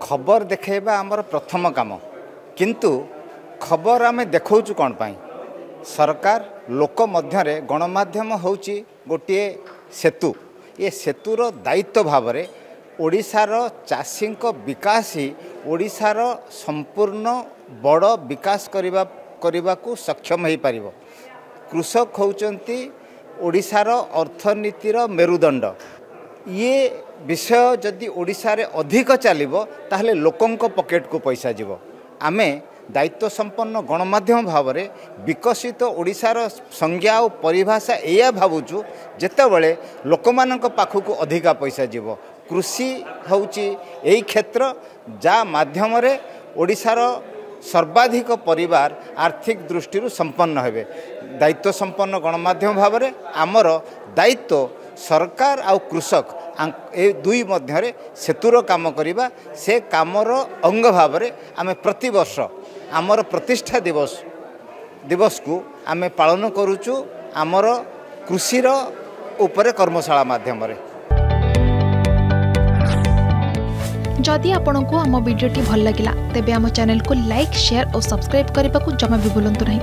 खबर देखेबा आमर प्रथम काम किंतु खबर आमे देखौचु कौन पाई सरकार लोक मध्यरे गणमाध्यम होची गोटे सेतु ये सेतुर दायित्व भाव में ओडिशार चाषी विकास ही ओडिशार संपूर्ण बड़ विकास करने को सक्षम हो पार। कृषक होउचंती ओडिशार अर्थनीतिर मेरुदंड। ये विषय जदि ओडिशा रे अधिक चलिबो ताहले लोकंक पॉकेट को पैसा जीवो। आमे दायित्व संपन्न गणमाध्यम भाव में विकसित ओडिशार संज्ञा और परिभाषा एया भावुचु जेतेबेले लोकमानक पाखकु अधिका पैसा जीवो। कृषि होउची एई क्षेत्र जा माध्यम रे ओडिशार सर्वाधिक परिवार आर्थिक दृष्टि संपन्न हेबे। दायित्व संपन्न गणमाध्यम भाव में आमर दायित्व सरकार आउ कृषक ए दुई मध्य सेतुर काम करिबा। से कामर अंग भाव में आमे प्रति वर्ष आमर प्रतिष्ठा दिवस को आमे पालन करूचु आमर कृषिर उपरे कर्मशाला माध्यम रे। जदि आपंक आम भिडी भल लगा तेब आम चैनल को लाइक शेयर और सब्सक्राइब करने को जमा भी भूलु नहीं।